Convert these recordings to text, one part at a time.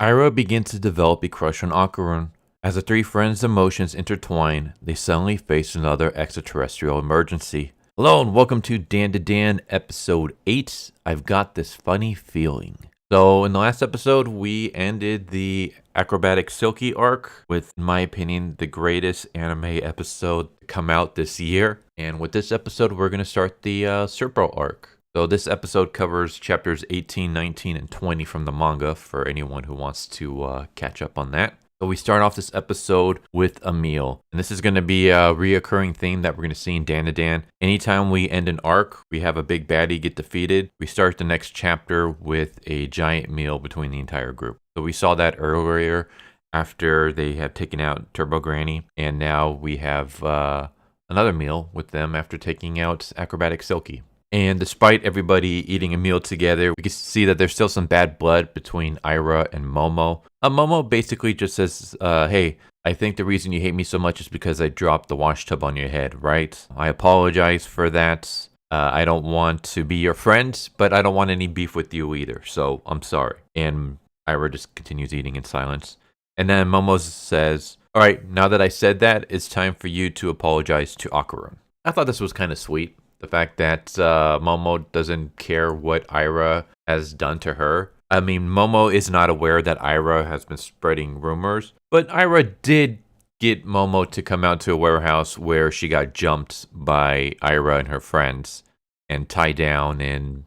Aira begins to develop a crush on Okarun. As the three friends' emotions intertwine, they suddenly face another extraterrestrial emergency. Hello and welcome to Dandadan episode 8. I've got this funny feeling. So in the last episode, we ended the acrobatic silky arc with, in my opinion, the greatest anime episode to come out this year. And with this episode, we're going to start the Serpo arc. So this episode covers chapters 18, 19, and 20 from the manga for anyone who wants to catch up on that. So we start off this episode with a meal. And this is going to be a reoccurring theme that we're going to see in Dandadan. Anytime we end an arc, we have a big baddie get defeated. We start the next chapter with a giant meal between the entire group. So we saw that earlier after they have taken out Turbo Granny. And now we have another meal with them after taking out Acrobatic Silky. And despite everybody eating a meal together, we can see that there's still some bad blood between Aira and Momo. Momo basically just says, hey, I think the reason you hate me so much is because I dropped the wash tub on your head, right? I apologize for that. I don't want to be your friend, but I don't want any beef with you either, so I'm sorry. And Aira just continues eating in silence. And then Momo says, all right, now that I said that, it's time for you to apologize to Okarun. I thought this was kind of sweet. The fact that Momo doesn't care what Aira has done to her. I mean, Momo is not aware that Aira has been spreading rumors, but Aira did get Momo to come out to a warehouse where she got jumped by Aira and her friends and tied down, and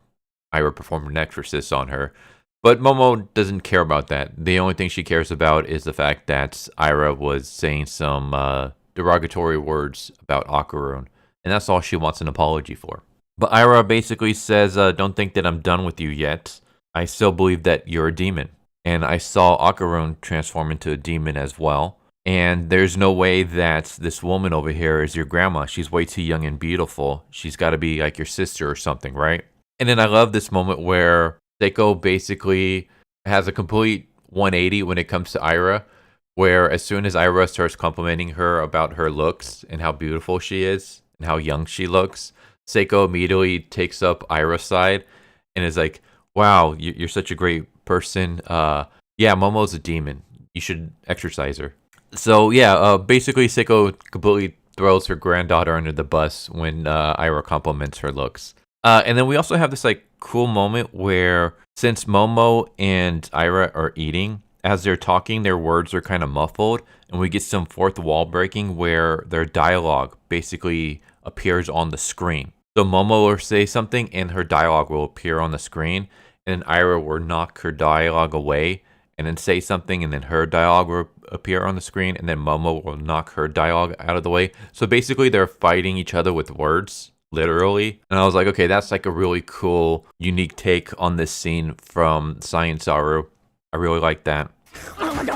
Aira performed an exorcist on her. But Momo doesn't care about that. The only thing she cares about is the fact that Aira was saying some derogatory words about Okarun. And that's all she wants an apology for. But Aira basically says, don't think that I'm done with you yet. I still believe that you're a demon. And I saw Okarun transform into a demon as well. And there's no way that this woman over here is your grandma. She's way too young and beautiful. She's got to be like your sister or something, right? And then I love this moment where Seiko basically has a complete 180 when it comes to Aira. Where as soon as Aira starts complimenting her about her looks and how beautiful she is, and how young she looks, Seiko immediately takes up Aira's side and is like, wow, you're such a great person. Yeah, Momo's a demon. You should exercise her. So yeah, basically Seiko completely throws her granddaughter under the bus when Aira compliments her looks. And then we also have this like cool moment where since Momo and Aira are eating, as they're talking, their words are kind of muffled, and we get some fourth wall breaking where their dialogue basically appears on the screen. So Momo will say something, and her dialogue will appear on the screen, and then Aira will knock her dialogue away, and then say something, and then her dialogue will appear on the screen, and then Momo will knock her dialogue out of the way. So basically, they're fighting each other with words, literally. And I was like, okay, that's like a really cool, unique take on this scene from Science Aru. I really like that. And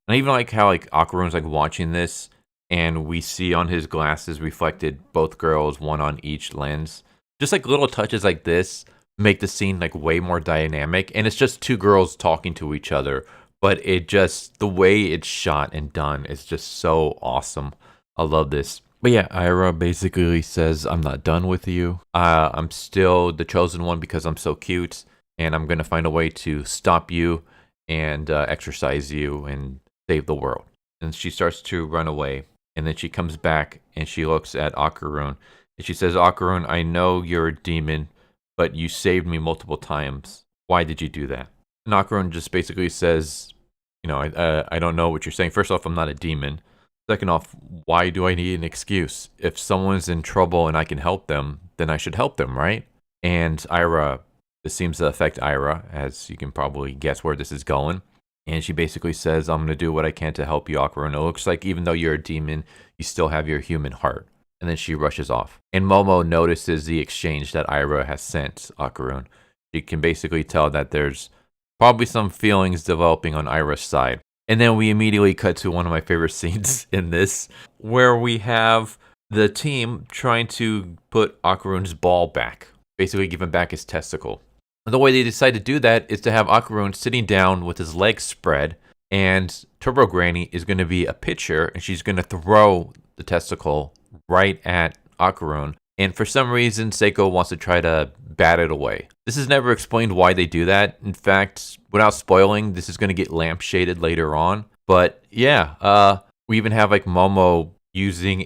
I even like how like Okarun's like watching this, and we see on his glasses reflected both girls, one on each lens. Just like little touches like this make the scene like way more dynamic, and it's just two girls talking to each other, but it just, the way it's shot and done is just so awesome. I love this. But yeah, Aira basically says, I'm not done with you. I'm still the chosen one because I'm so cute, and I'm going to find a way to stop you and exorcise you and save the world. And she starts to run away, and then she comes back, and she looks at Okarun, and she says, Okarun, I know you're a demon, but you saved me multiple times. Why did you do that? And Okarun just basically says, you know, I don't know what you're saying. First off, I'm not a demon. Second off, why do I need an excuse? If someone's in trouble and I can help them, then I should help them, right? And Aira, this seems to affect Aira, as you can probably guess where this is going. And she basically says, I'm going to do what I can to help you, Okarun. It looks like even though you're a demon, you still have your human heart. And then she rushes off. And Momo notices the exchange that Aira has sent Okarun. She can basically tell that there's probably some feelings developing on Aira's side. And then we immediately cut to one of my favorite scenes in this, where we have the team trying to put Okarun's ball back, basically give him back his testicle. And the way they decide to do that is to have Okarun sitting down with his legs spread, and Turbo Granny is going to be a pitcher, and she's going to throw the testicle right at Okarun. And for some reason, Seiko wants to try to bat it away. This is never explained why they do that. In fact, without spoiling, this is going to get lampshaded later on. But yeah, we even have like Momo using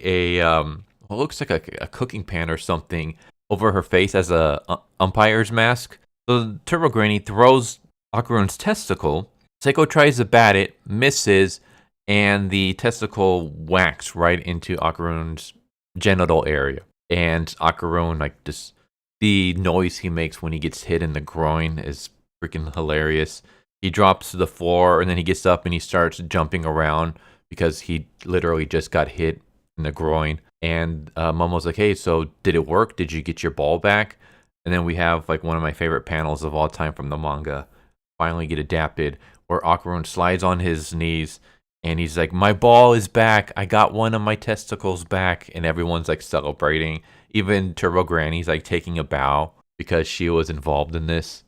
what looks like a cooking pan or something over her face as a umpire's mask. So Turbo Granny throws Okarun's testicle. Seiko tries to bat it, misses, and the testicle whacks right into Okarun's genital area. And Okarun, like, just the noise he makes when he gets hit in the groin is freaking hilarious. He drops to the floor, and then he gets up and he starts jumping around because he literally just got hit in the groin. And Momo's like, hey, so did it work? Did you get your ball back? And then we have, like, one of my favorite panels of all time from the manga finally get adapted, where Okarun slides on his knees, and he's like, my ball is back. I got one of my testicles back. And everyone's like celebrating. Even Turbo Granny's like taking a bow because she was involved in this.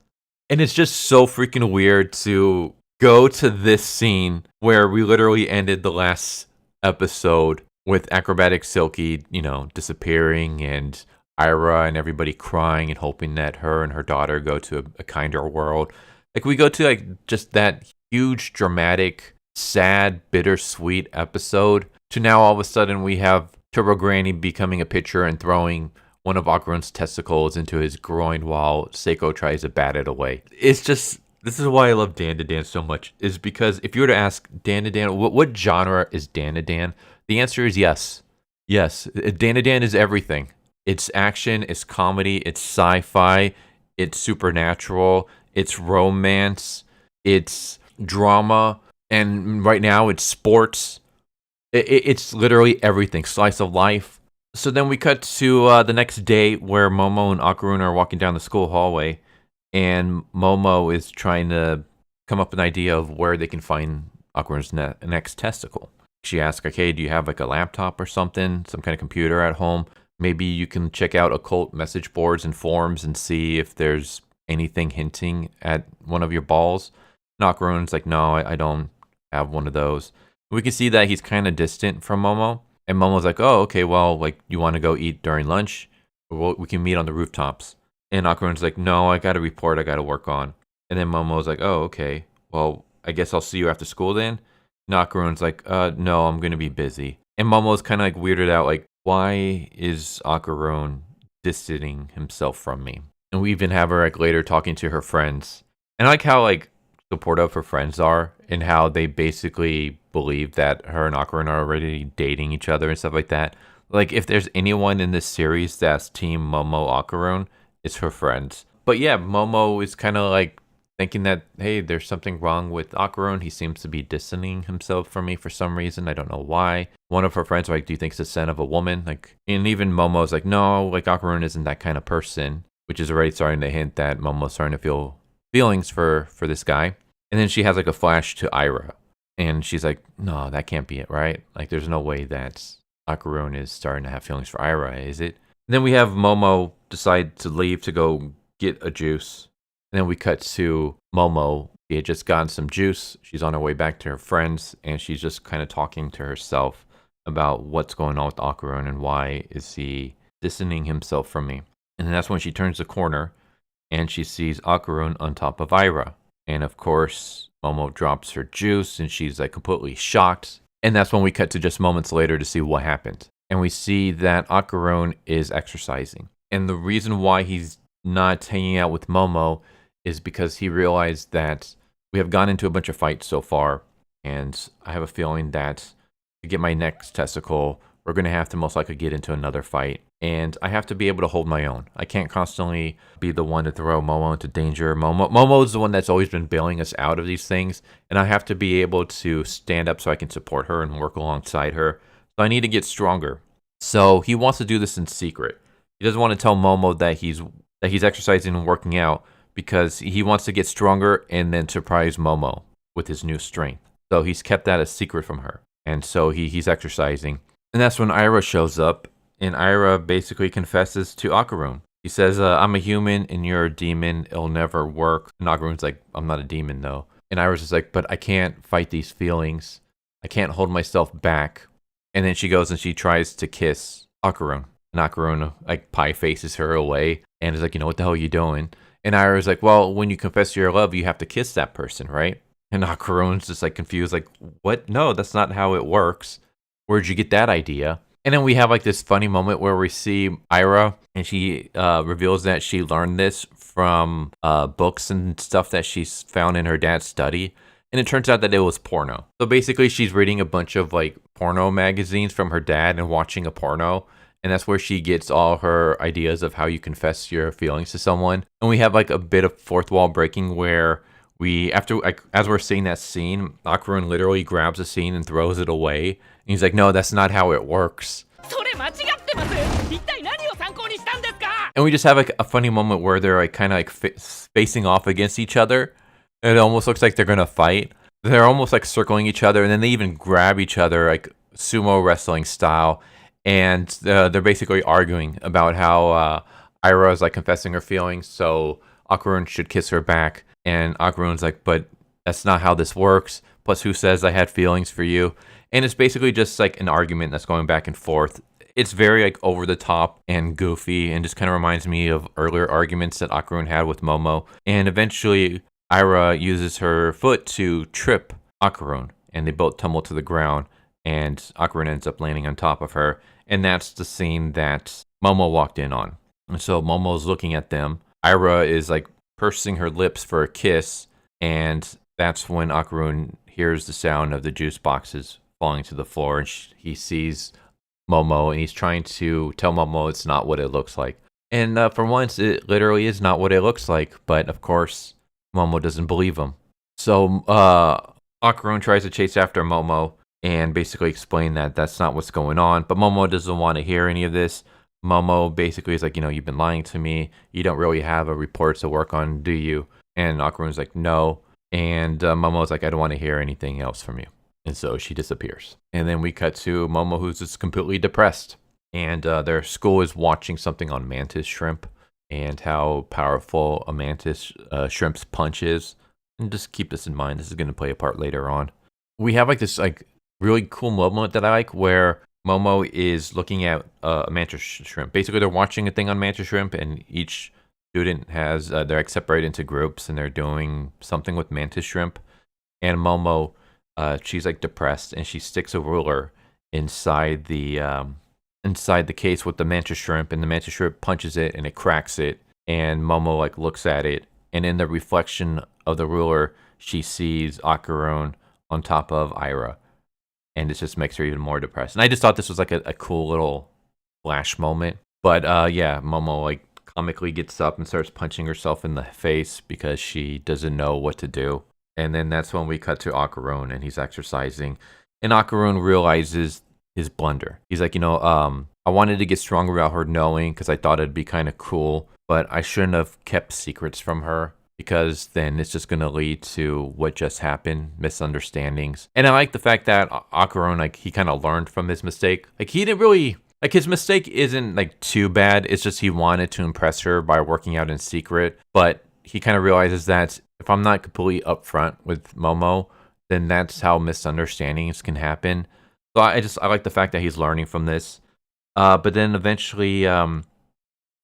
And it's just so freaking weird to go to this scene where we literally ended the last episode with acrobatic Silky, disappearing, and Aira and everybody crying and hoping that her and her daughter go to a kinder world. Like, we go to like just that huge dramatic, sad, bittersweet episode to now all of a sudden we have Turbo Granny becoming a pitcher and throwing one of Okarun's testicles into his groin while Seiko tries to bat it away. It's just, this is why I love Dandadan so much, is because if you were to ask Dandadan, what genre is Dandadan? The answer is yes. Yes, Dandadan is everything. It's action, it's comedy, it's sci-fi, it's supernatural, it's romance, it's drama, and right now it's sports. It's literally everything. Slice of life. So then we cut to the next day where Momo and Okarun are walking down the school hallway. And Momo is trying to come up with an idea of where they can find Okarun's next testicle. She asks, okay, do you have like a laptop or something? Some kind of computer at home? Maybe you can check out occult message boards and forums and see if there's anything hinting at one of your balls. And Okarun's like, no, I don't have one of those. We can see that he's kind of distant from Momo. And Momo's like, oh, okay, well, like, you want to go eat during lunch? Or we can meet on the rooftops. And Okarun's like, no, I got a report I got to work on. And then Momo's like, oh, okay, well, I guess I'll see you after school then? And Okarun's like, no, I'm going to be busy. And Momo's kind of like weirded out, like, why is Okarun distancing himself from me? And we even have her like later talking to her friends. And I like how like supportive her friends are and how they basically believe that her and Okarun are already dating each other and stuff like that. Like, if there's anyone in this series that's team Momo Okarun, it's her friends. But yeah, Momo is kind of like thinking that, hey, there's something wrong with Okarun. He seems to be distancing himself from me for some reason. I don't know why. One of her friends are like, do you think it's the scent of a woman? Like, and even Momo's like, no, like Okarun isn't that kind of person, which is already starting to hint that Momo's starting to feel feelings for this guy. And then she has like a flash to Aira. And she's like, no, that can't be it, right? Like, there's no way that Okarun is starting to have feelings for Aira, is it? And then we have Momo decide to leave to go get a juice. And then we cut to Momo. She had just gotten some juice. She's on her way back to her friends. And she's just kind of talking to herself about what's going on with Okarun and why is he distancing himself from me. And then that's when she turns the corner and she sees Okarun on top of Aira. And of course, Momo drops her juice and she's like completely shocked. And that's when we cut to just moments later to see what happened. And we see that Okarun is exercising. And the reason why he's not hanging out with Momo is because he realized that we have gone into a bunch of fights so far. And I have a feeling that to get my next testicle, we're going to have to most likely get into another fight. And I have to be able to hold my own. I can't constantly be the one to throw Momo into danger. Momo's the one that's always been bailing us out of these things. And I have to be able to stand up so I can support her and work alongside her. So I need to get stronger. So he wants to do this in secret. He doesn't want to tell Momo that he's exercising and working out because he wants to get stronger and then surprise Momo with his new strength. So he's kept that a secret from her. And so he's exercising. And that's when Aira shows up. And Aira basically confesses to Okarun. He says, I'm a human and you're a demon. It'll never work. And Okarun's like, I'm not a demon though. And Aira's just like, but I can't fight these feelings. I can't hold myself back. And then she goes and she tries to kiss Okarun. And Okarun, like, pie faces her away and is like, what the hell are you doing? And Aira's like, well, when you confess your love, you have to kiss that person, right? And Okarun's just like confused, like, what? No, that's not how it works. Where'd you get that idea? And then we have like this funny moment where we see Aira, and she reveals that she learned this from books and stuff that she's found in her dad's study. And it turns out that it was porno. So basically, she's reading a bunch of like porno magazines from her dad and watching a porno. And that's where she gets all her ideas of how you confess your feelings to someone. And we have like a bit of fourth wall breaking where after like, as we're seeing that scene, Okarun literally grabs the scene and throws it away. And he's like, no, that's not how it works. And we just have like a funny moment where they're like kind of like facing off against each other. It almost looks like they're gonna fight. They're almost like circling each other, and then they even grab each other like sumo wrestling style. And they're basically arguing about how Aira is like confessing her feelings, so Okarun should kiss her back. And Okarun's like, but that's not how this works. Plus, who says I had feelings for you? And it's basically just like an argument that's going back and forth. It's very like over the top and goofy, and just kind of reminds me of earlier arguments that Okarun had with Momo. And eventually, Aira uses her foot to trip Okarun, and they both tumble to the ground, and Okarun ends up landing on top of her. And that's the scene that Momo walked in on. And so Momo's looking at them. Aira is like pursing her lips for a kiss, and that's when Okarun hears the sound of the juice boxes falling to the floor, and he sees Momo, and he's trying to tell Momo it's not what it looks like. And for once, it literally is not what it looks like, but of course, Momo doesn't believe him. So Okarun tries to chase after Momo and basically explain that that's not what's going on, but Momo doesn't want to hear any of this. Momo basically is like, you've been lying to me. You don't really have a report to work on, do you? And Okarun's like, no. And Momo's like, I don't want to hear anything else from you. And so she disappears. And then we cut to Momo, who's just completely depressed. And their school is watching something on mantis shrimp and how powerful a mantis shrimp's punch is. And just keep this in mind. This is going to play a part later on. We have like this like really cool moment that I like where Momo is looking at a mantis shrimp. Basically, they're watching a thing on mantis shrimp, and each student has they're like separated into groups, and they're doing something with mantis shrimp. And Momo, she's like depressed, and she sticks a ruler inside the case with the mantis shrimp, and the mantis shrimp punches it, and it cracks it. And Momo like looks at it, and in the reflection of the ruler, she sees Okarun on top of Aira. And it just makes her even more depressed. And I just thought this was like a cool little flash moment. But yeah, Momo like comically gets up and starts punching herself in the face because she doesn't know what to do. And then that's when we cut to Okarun, and he's exercising. And Okarun realizes his blunder. He's like, I wanted to get stronger about her knowing because I thought it'd be kind of cool. But I shouldn't have kept secrets from her, because then it's just going to lead to what just happened, misunderstandings. And I like the fact that Okarun, like, he kind of learned from his mistake. Like, he didn't really, like, his mistake isn't, like, too bad. It's just he wanted to impress her by working out in secret. But he kind of realizes that if I'm not completely upfront with Momo, then that's how misunderstandings can happen. So I like the fact that he's learning from this. But then eventually,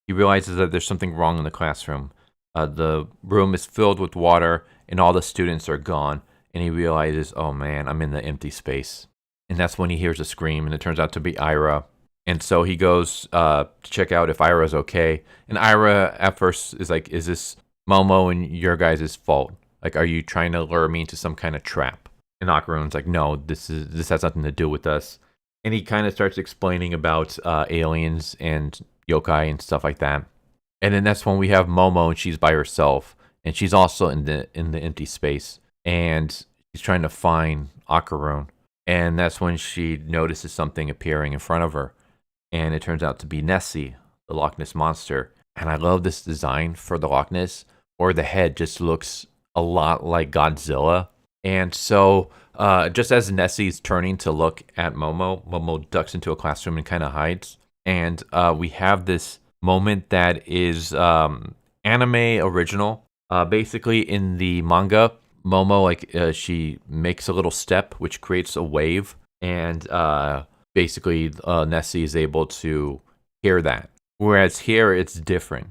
he realizes that there's something wrong in the classroom. The room is filled with water, and all the students are gone. And he realizes, oh man, I'm in the empty space. And that's when he hears a scream, and it turns out to be Aira. And so he goes to check out if Aira's okay. And Aira at first is like, is this Momo and your guys' fault? Like, are you trying to lure me into some kind of trap? And Okarun's like, no, this has nothing to do with us. And he kind of starts explaining about aliens and yokai and stuff like that. And then that's when we have Momo, and she's by herself, and she's also in the empty space, and she's trying to find Okarun. And that's when she notices something appearing in front of her, and it turns out to be Nessie, the Loch Ness monster. And I love this design for the Loch Ness, or the head just looks a lot like Godzilla. And so just as Nessie's turning to look at Momo, Momo ducks into a classroom and kind of hides. And we have this moment that is anime original. Basically, in the manga, Momo she makes a little step which creates a wave, and basically Nessie is able to hear that. Whereas here, it's different.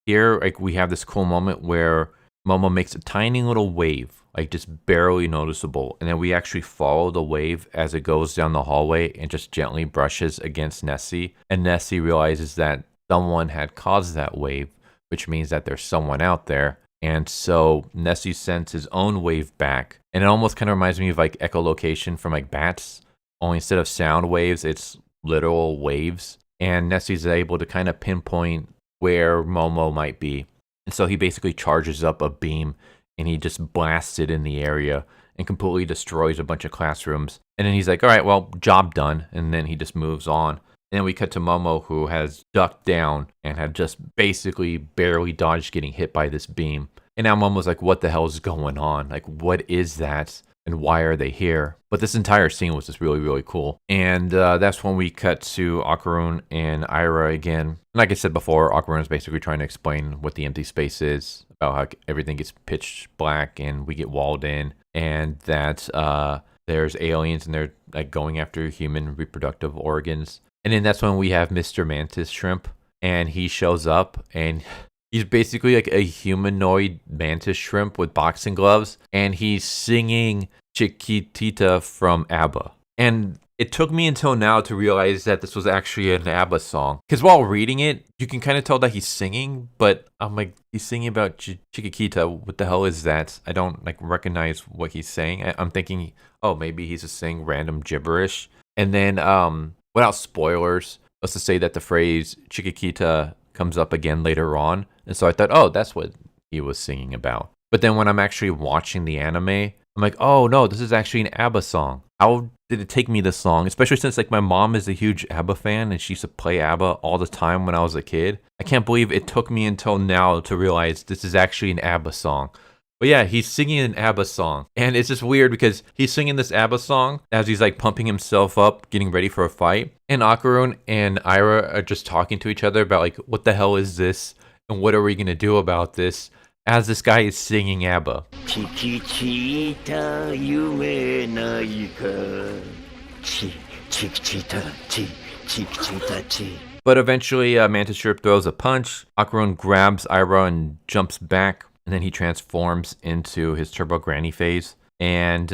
Here, like, we have this cool moment where Momo makes a tiny little wave, like just barely noticeable. And then we actually follow the wave as it goes down the hallway and just gently brushes against Nessie. And Nessie realizes that someone had caused that wave, which means that there's someone out there. And so Nessie sends his own wave back. And it almost kind of reminds me of like echolocation from like bats. Only instead of sound waves, it's literal waves. And Nessie's able to kind of pinpoint where Momo might be. And so he basically charges up a beam and he just blasts it in the area and completely destroys a bunch of classrooms. And then he's like, all right, well, job done. And then he just moves on. And then we cut to Momo, who has ducked down and had just basically barely dodged getting hit by this beam. And now Momo's like, what the hell is going on? Like, what is that? And why are they here? But this entire scene was just really, really cool. And that's when we cut to Okarun and Aira again. Like I said before, Okarun is basically trying to explain what the empty space is, about how everything gets pitch black and we get walled in, and that there's aliens and they're like going after human reproductive organs. And then that's when we have Mr. Mantis Shrimp, and he shows up and he's basically like a humanoid mantis shrimp with boxing gloves, and he's singing Chiquitita from ABBA. And it took me until now to realize that this was actually an ABBA song. Because while reading it, you can kind of tell that he's singing, but I'm like, he's singing about Chiquitita. What the hell is that? I don't like recognize what he's saying. I'm thinking, oh, maybe he's just saying random gibberish. And then, without spoilers, let's just say that the phrase Chiquitita comes up again later on. And so I thought, oh, that's what he was singing about. But then when I'm actually watching the anime, I'm like, oh no, this is actually an ABBA song. How did it take me this long? Especially since like my mom is a huge ABBA fan and she used to play ABBA all the time when I was a kid. I can't believe it took me until now to realize this is actually an ABBA song. But yeah, he's singing an ABBA song. And it's just weird because he's singing this ABBA song as he's like pumping himself up, getting ready for a fight. And Okarun and Aira are just talking to each other about like, what the hell is this? And what are we going to do about this? As this guy is singing ABBA. Chiquitita, yume nai ka. Chiquitita, chiquitita. But eventually, Mantis Shrimp throws a punch. Okarun grabs Aira and jumps back. And then he transforms into his Turbo Granny phase. And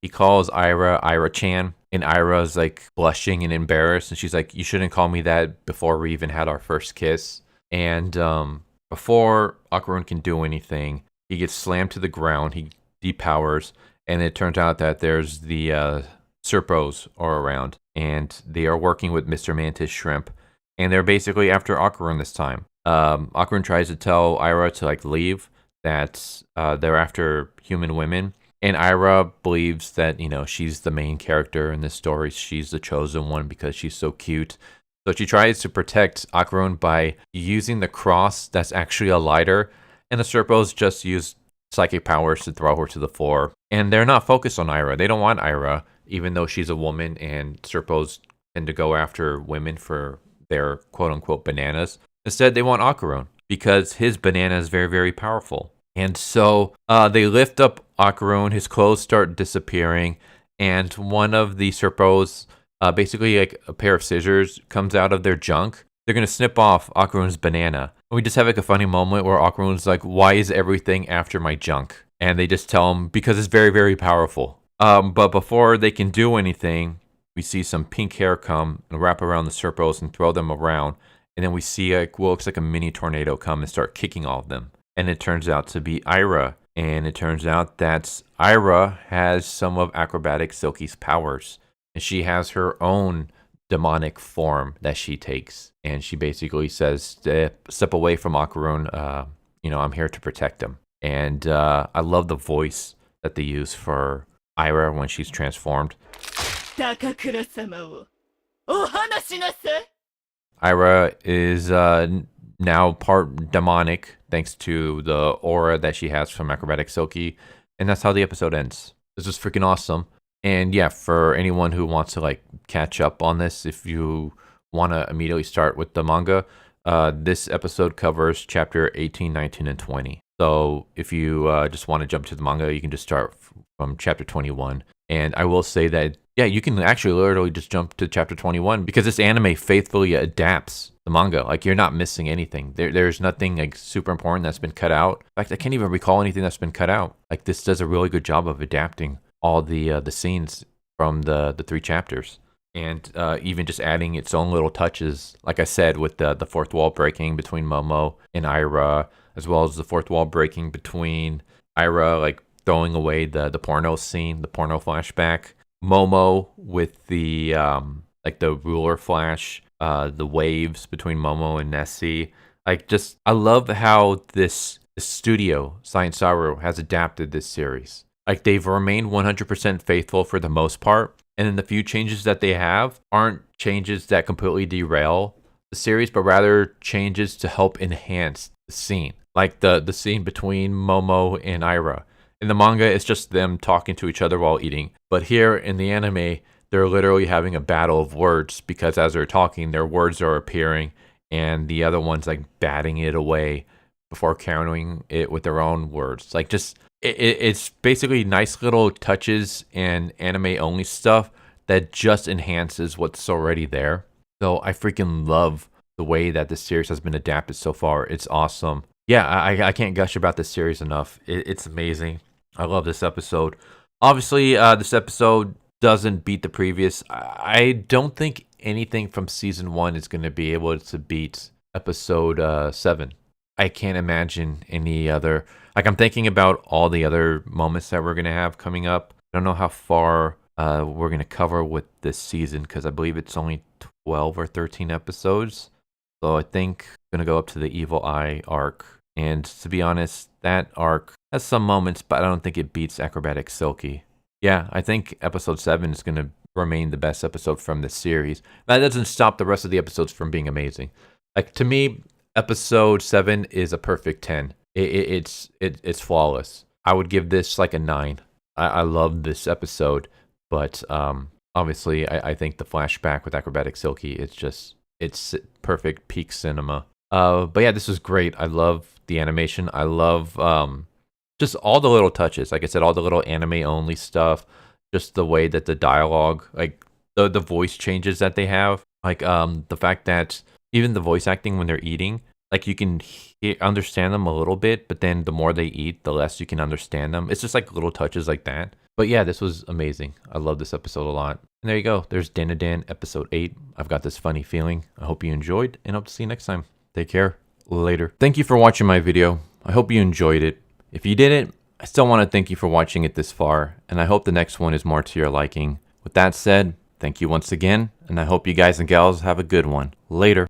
he calls Aira Aira-chan. And Aira's like blushing and embarrassed. And she's like, you shouldn't call me that before we even had our first kiss. And before Okarun can do anything, he gets slammed to the ground. He depowers. And it turns out that there's the Serpos are around. And they are working with Mr. Mantis Shrimp. And they're basically after Okarun this time. Okarun tries to tell Aira to like leave, that they're after human women. And Aira believes that, you know, she's the main character in this story. She's the chosen one because she's so cute. So she tries to protect Okarun by using the cross that's actually a lighter. And the Serpos just use psychic powers to throw her to the floor. And they're not focused on Aira. They don't want Aira, even though she's a woman and Serpos tend to go after women for their quote-unquote bananas. Instead, they want Okarun because his banana is very, very powerful. And so they lift up Okarun. His clothes start disappearing. And one of the Serpos, basically like a pair of scissors, comes out of their junk. They're going to snip off Okarun's banana. And we just have like a funny moment where Okarun's like, why is everything after my junk? And they just tell him, because it's very, very powerful. But before they can do anything, we see some pink hair come and wrap around the Serpos and throw them around. And then we see like what looks like a mini tornado come and start kicking all of them. And it turns out to be Aira. And it turns out that Aira has some of Acrobatic Silky's powers. And she has her own demonic form that she takes. And she basically says, step away from Okarun. I'm here to protect him. And I love the voice that they use for Aira when she's transformed. Aira is now part demonic thanks to the aura that she has from Acrobatic Silky. And that's how the episode ends. This is freaking awesome. And yeah, for anyone who wants to like catch up on this, if you want to immediately start with the manga, this episode covers chapter 18, 19, and 20. So if you just want to jump to the manga, you can just start from chapter 21. And I will say that, yeah, you can actually literally just jump to chapter 21 because this anime faithfully adapts the manga. Like, you're not missing anything. There's nothing like super important that's been cut out. In fact, I can't even recall anything that's been cut out. Like, this does a really good job of adapting all the scenes from the 3 chapters, and even just adding its own little touches. Like I said, with the fourth wall breaking between Momo and Aira, as well as the fourth wall breaking between Aira, like throwing away the porno scene, the porno flashback. Momo with the like the ruler flash, the waves between Momo and Nessie. Like, just, I love how this studio, Science Saru, has adapted this series. Like, they've remained 100% faithful for the most part, and then the few changes that they have aren't changes that completely derail the series, but rather changes to help enhance the scene. Like the scene between Momo and Aira. In the manga, it's just them talking to each other while eating. But here in the anime, they're literally having a battle of words, because as they're talking, their words are appearing, and the other one's like batting it away before countering it with their own words. Like, just, it's basically nice little touches and anime only stuff that just enhances what's already there. So I freaking love the way that this series has been adapted so far. It's awesome. Yeah, I can't gush about this series enough. It's amazing. I love this episode. Obviously, this episode doesn't beat the previous. I don't think anything from season 1 is going to be able to beat episode 7. I can't imagine any other. Like, I'm thinking about all the other moments that we're going to have coming up. I don't know how far we're going to cover with this season, because I believe it's only 12 or 13 episodes. So I think I'm going to go up to the Evil Eye arc. And to be honest, that arc has some moments, but I don't think it beats Acrobatic Silky. Yeah, I think episode 7 is going to remain the best episode from this series. That doesn't stop the rest of the episodes from being amazing. Like, to me, episode 7 is a perfect 10. It's flawless. I would give this like a 9. I love this episode, but obviously I think the flashback with Acrobatic Silky, it's perfect peak cinema. But yeah, this was great. I love the animation. I love just all the little touches. Like I said, all the little anime only stuff. Just the way that the dialogue, like the voice changes that they have. Like the fact that even the voice acting when they're eating, like you can understand them a little bit, but then the more they eat, the less you can understand them. It's just like little touches like that. But yeah, this was amazing. I love this episode a lot. And there you go. There's Dandadan episode 8. I've got this funny feeling. I hope you enjoyed, and hope to see you next time. Take care. Later. Thank you for watching my video. I hope you enjoyed it. If you didn't, I still want to thank you for watching it this far, and I hope the next one is more to your liking. With that said, thank you once again, and I hope you guys and gals have a good one. Later.